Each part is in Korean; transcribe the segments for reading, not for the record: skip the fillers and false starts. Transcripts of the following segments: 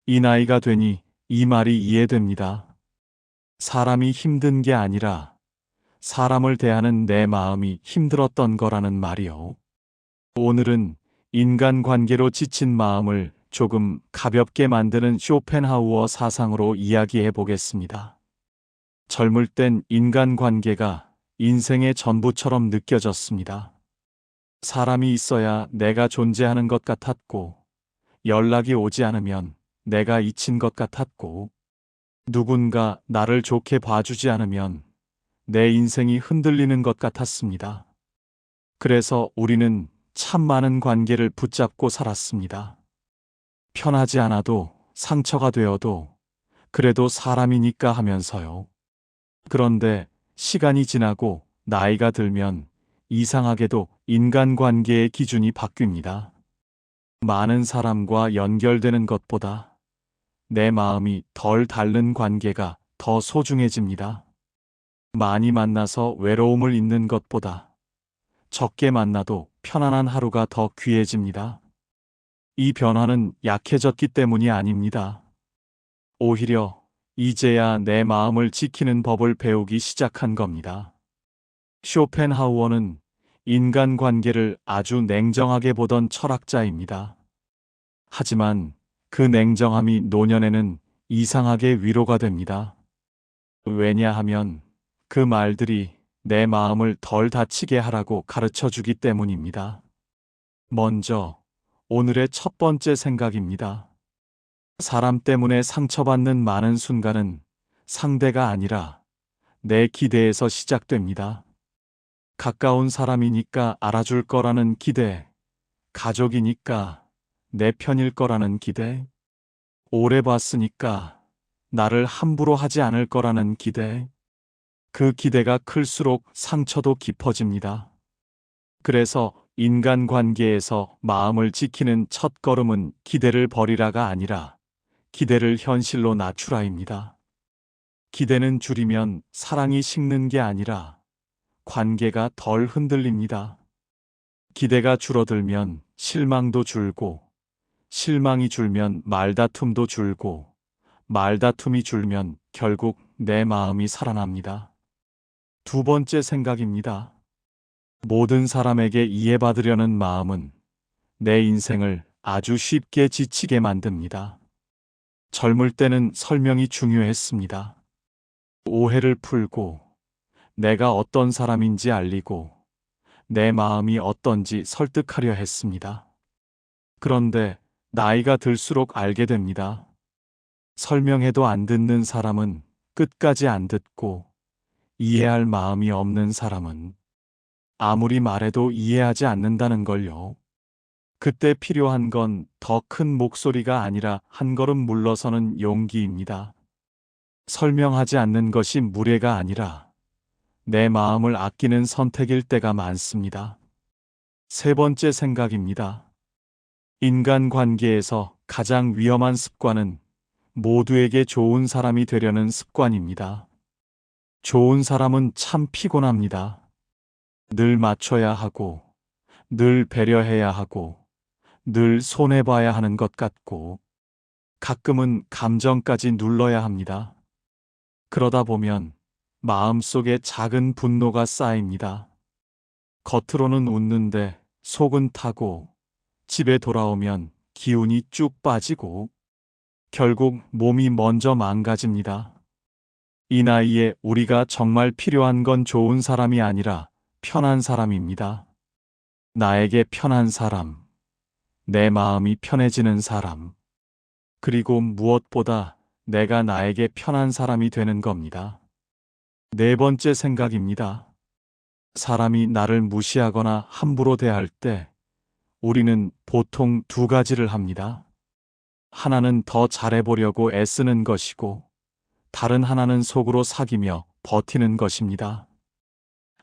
이 나이가 되니 이 말이 이해됩니다. 사람이 힘든 게 아니라 사람을 대하는 내 마음이 힘들었던 거라는 말이요. 오늘은 인간관계로 지친 마음을 조금 가볍게 만드는 쇼펜하우어 사상으로 이야기해 보겠습니다. 젊을 땐 인간관계가 인생의 전부처럼 느껴졌습니다. 사람이 있어야 내가 존재하는 것 같았고, 연락이 오지 않으면 내가 잊힌 것 같았고, 누군가 나를 좋게 봐주지 않으면 내 인생이 흔들리는 것 같았습니다. 그래서 우리는 참 많은 관계를 붙잡고 살았습니다. 편하지 않아도 상처가 되어도 그래도 사람이니까 하면서요. 그런데 시간이 지나고 나이가 들면 이상하게도 인간관계의 기준이 바뀝니다. 많은 사람과 연결되는 것보다 내 마음이 덜 닳는 관계가 더 소중해집니다. 많이 만나서 외로움을 잊는 것보다 적게 만나도 편안한 하루가 더 귀해집니다. 이 변화는 약해졌기 때문이 아닙니다. 오히려 이제야 내 마음을 지키는 법을 배우기 시작한 겁니다. 쇼펜하우어는 인간관계를 아주 냉정하게 보던 철학자입니다. 하지만 그 냉정함이 노년에는 이상하게 위로가 됩니다. 왜냐하면 그 말들이 내 마음을 덜 다치게 하라고 가르쳐 주기 때문입니다. 먼저 오늘의 첫 번째 생각입니다. 사람 때문에 상처받는 많은 순간은 상대가 아니라 내 기대에서 시작됩니다. 가까운 사람이니까 알아줄 거라는 기대, 가족이니까 내 편일 거라는 기대, 오래 봤으니까 나를 함부로 하지 않을 거라는 기대, 그 기대가 클수록 상처도 깊어집니다. 그래서 인간관계에서 마음을 지키는 첫 걸음은 기대를 버리라가 아니라 기대를 현실로 낮추라입니다. 기대는 줄이면 사랑이 식는 게 아니라 관계가 덜 흔들립니다. 기대가 줄어들면 실망도 줄고, 실망이 줄면 말다툼도 줄고, 말다툼이 줄면 결국 내 마음이 살아납니다. 두 번째 생각입니다. 모든 사람에게 이해받으려는 마음은 내 인생을 아주 쉽게 지치게 만듭니다. 젊을 때는 설명이 중요했습니다. 오해를 풀고, 내가 어떤 사람인지 알리고, 내 마음이 어떤지 설득하려 했습니다. 그런데 나이가 들수록 알게 됩니다. 설명해도 안 듣는 사람은 끝까지 안 듣고, 이해할 마음이 없는 사람은 아무리 말해도 이해하지 않는다는 걸요. 그때 필요한 건 더 큰 목소리가 아니라 한 걸음 물러서는 용기입니다. 설명하지 않는 것이 무례가 아니라 내 마음을 아끼는 선택일 때가 많습니다. 세 번째 생각입니다. 인간관계에서 가장 위험한 습관은 모두에게 좋은 사람이 되려는 습관입니다. 좋은 사람은 참 피곤합니다. 늘 맞춰야 하고, 늘 배려해야 하고, 늘 손해봐야 하는 것 같고, 가끔은 감정까지 눌러야 합니다. 그러다 보면 마음속에 작은 분노가 쌓입니다. 겉으로는 웃는데 속은 타고, 집에 돌아오면 기운이 쭉 빠지고, 결국 몸이 먼저 망가집니다. 이 나이에 우리가 정말 필요한 건 좋은 사람이 아니라 편한 사람입니다. 나에게 편한 사람, 내 마음이 편해지는 사람, 그리고 무엇보다 내가 나에게 편한 사람이 되는 겁니다. 네 번째 생각입니다. 사람이 나를 무시하거나 함부로 대할 때 우리는 보통 두 가지를 합니다. 하나는 더 잘해보려고 애쓰는 것이고, 다른 하나는 속으로 사귀며 버티는 것입니다.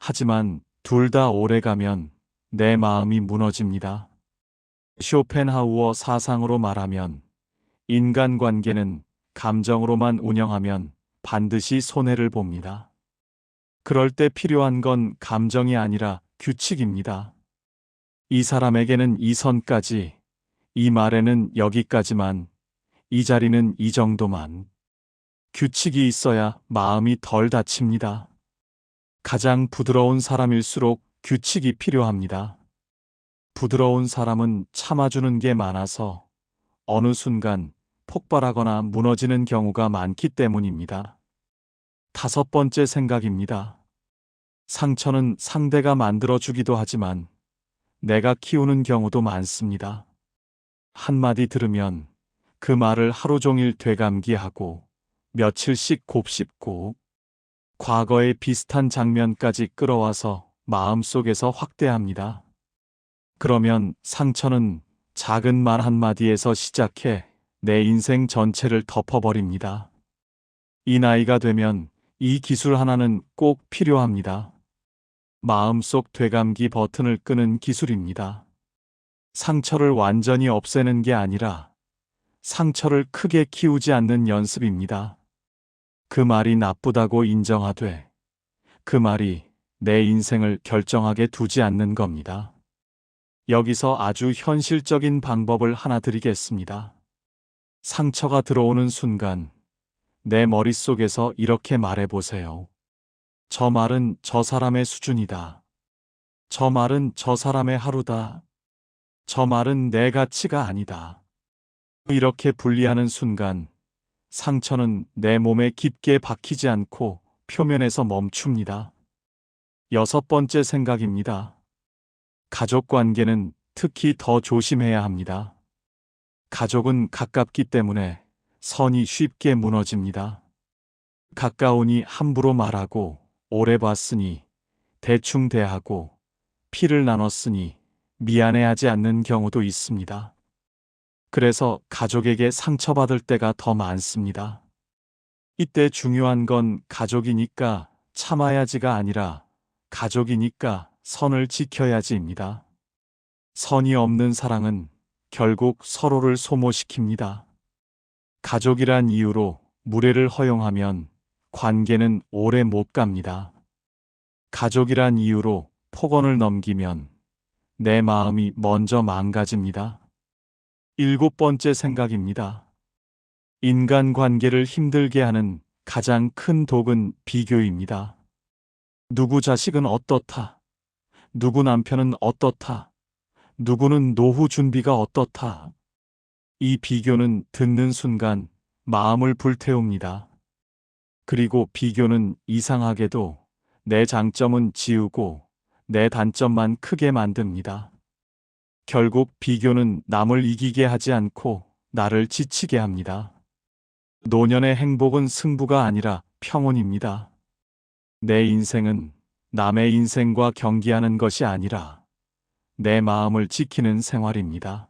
하지만 둘 다 오래가면 내 마음이 무너집니다. 쇼펜하우어 사상으로 말하면 인간관계는 감정으로만 운영하면 반드시 손해를 봅니다. 그럴 때 필요한 건 감정이 아니라 규칙입니다. 이 사람에게는 이 선까지, 이 말에는 여기까지만, 이 자리는 이 정도만. 규칙이 있어야 마음이 덜 다칩니다. 가장 부드러운 사람일수록 규칙이 필요합니다. 부드러운 사람은 참아주는 게 많아서 어느 순간 폭발하거나 무너지는 경우가 많기 때문입니다. 다섯 번째 생각입니다. 상처는 상대가 만들어주기도 하지만 내가 키우는 경우도 많습니다. 한마디 들으면 그 말을 하루 종일 되감기하고 며칠씩 곱씹고 과거의 비슷한 장면까지 끌어와서 마음속에서 확대합니다. 그러면 상처는 작은 말 한마디에서 시작해 내 인생 전체를 덮어버립니다. 이 나이가 되면 이 기술 하나는 꼭 필요합니다. 마음속 되감기 버튼을 끄는 기술입니다. 상처를 완전히 없애는 게 아니라 상처를 크게 키우지 않는 연습입니다. 그 말이 나쁘다고 인정하되 그 말이 내 인생을 결정하게 두지 않는 겁니다. 여기서 아주 현실적인 방법을 하나 드리겠습니다. 상처가 들어오는 순간 내 머릿속에서 이렇게 말해보세요. 저 말은 저 사람의 수준이다. 저 말은 저 사람의 하루다. 저 말은 내 가치가 아니다. 이렇게 분리하는 순간 상처는 내 몸에 깊게 박히지 않고 표면에서 멈춥니다. 여섯 번째 생각입니다. 가족 관계는 특히 더 조심해야 합니다. 가족은 가깝기 때문에 선이 쉽게 무너집니다. 가까우니 함부로 말하고 오래 봤으니 대충 대하고 피를 나눴으니 미안해하지 않는 경우도 있습니다. 그래서 가족에게 상처받을 때가 더 많습니다. 이때 중요한 건 가족이니까 참아야지가 아니라 가족이니까 선을 지켜야지입니다. 선이 없는 사랑은 결국 서로를 소모시킵니다. 가족이란 이유로 무례를 허용하면 관계는 오래 못 갑니다. 가족이란 이유로 폭언을 넘기면 내 마음이 먼저 망가집니다. 일곱 번째 생각입니다. 인간관계를 힘들게 하는 가장 큰 독은 비교입니다. 누구 자식은 어떻다. 누구 남편은 어떻다. 누구는 노후 준비가 어떻다. 이 비교는 듣는 순간 마음을 불태웁니다. 그리고 비교는 이상하게도 내 장점은 지우고 내 단점만 크게 만듭니다. 결국 비교는 남을 이기게 하지 않고 나를 지치게 합니다. 노년의 행복은 승부가 아니라 평온입니다. 내 인생은 남의 인생과 경기하는 것이 아니라 내 마음을 지키는 생활입니다.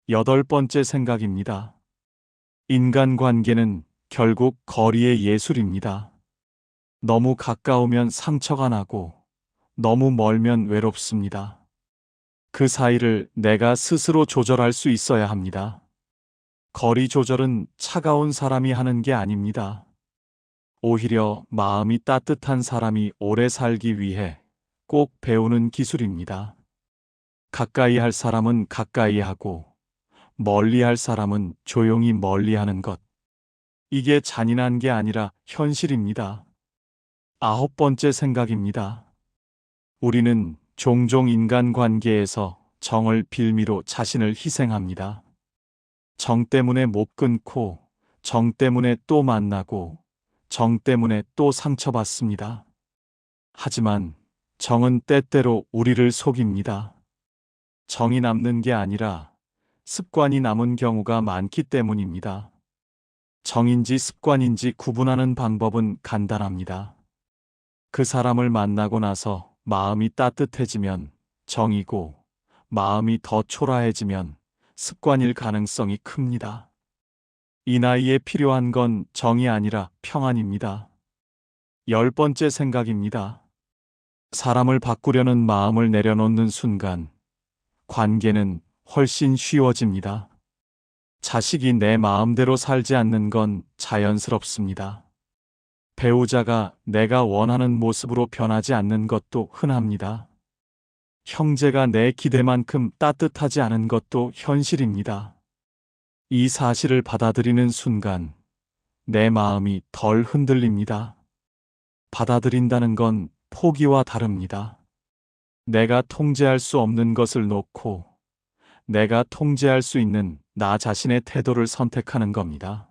여덟 번째 생각입니다. 인간관계는 결국 거리의 예술입니다. 너무 가까우면 상처가 나고 너무 멀면 외롭습니다. 그 사이를 내가 스스로 조절할 수 있어야 합니다. 거리 조절은 차가운 사람이 하는 게 아닙니다. 오히려 마음이 따뜻한 사람이 오래 살기 위해 꼭 배우는 기술입니다. 가까이 할 사람은 가까이 하고 멀리 할 사람은 조용히 멀리 하는 것. 이게 잔인한 게 아니라 현실입니다. 아홉 번째 생각입니다. 우리는 종종 인간관계에서 정을 빌미로 자신을 희생합니다. 정 때문에 못 끊고, 정 때문에 또 만나고, 정 때문에 또 상처받습니다. 하지만 정은 때때로 우리를 속입니다. 정이 남는 게 아니라 습관이 남은 경우가 많기 때문입니다. 정인지 습관인지 구분하는 방법은 간단합니다. 그 사람을 만나고 나서 마음이 따뜻해지면 정이고 마음이 더 초라해지면 습관일 가능성이 큽니다. 이 나이에 필요한 건 정이 아니라 평안입니다. 열 번째 생각입니다. 사람을 바꾸려는 마음을 내려놓는 순간 관계는 훨씬 쉬워집니다. 자식이 내 마음대로 살지 않는 건 자연스럽습니다. 배우자가 내가 원하는 모습으로 변하지 않는 것도 흔합니다. 형제가 내 기대만큼 따뜻하지 않은 것도 현실입니다. 이 사실을 받아들이는 순간 내 마음이 덜 흔들립니다. 받아들인다는 건 포기와 다릅니다. 내가 통제할 수 없는 것을 놓고 내가 통제할 수 있는 나 자신의 태도를 선택하는 겁니다.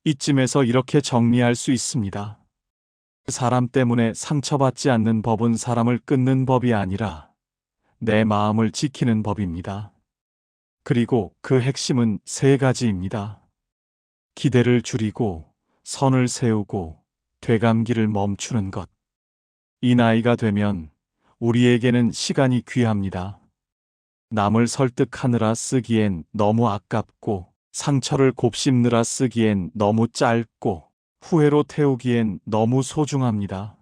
이쯤에서 이렇게 정리할 수 있습니다. 사람 때문에 상처받지 않는 법은 사람을 끊는 법이 아니라 내 마음을 지키는 법입니다. 그리고 그 핵심은 세 가지입니다. 기대를 줄이고, 선을 세우고, 되감기를 멈추는 것. 이 나이가 되면 우리에게는 시간이 귀합니다. 남을 설득하느라 쓰기엔 너무 아깝고, 상처를 곱씹느라 쓰기엔 너무 짧고, 후회로 태우기엔 너무 소중합니다.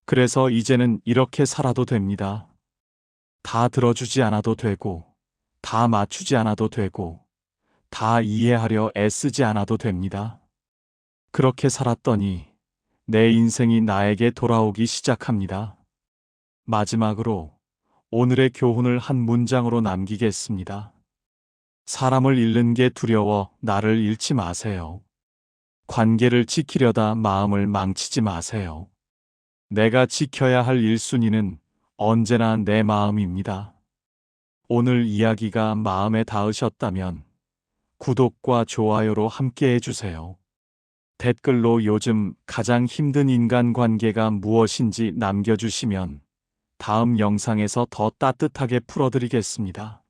그래서 이제는 이렇게 살아도 됩니다. 다 들어주지 않아도 되고, 다 맞추지 않아도 되고, 다 이해하려 애쓰지 않아도 됩니다. 그렇게 살았더니 내 인생이 나에게 돌아오기 시작합니다. 마지막으로 오늘의 교훈을 한 문장으로 남기겠습니다. 사람을 잃는 게 두려워 나를 잃지 마세요. 관계를 지키려다 마음을 망치지 마세요. 내가 지켜야 할 1순위는 언제나 내 마음입니다. 오늘 이야기가 마음에 닿으셨다면 구독과 좋아요로 함께 해주세요. 댓글로 요즘 가장 힘든 인간관계가 무엇인지 남겨주시면 다음 영상에서 더 따뜻하게 풀어드리겠습니다.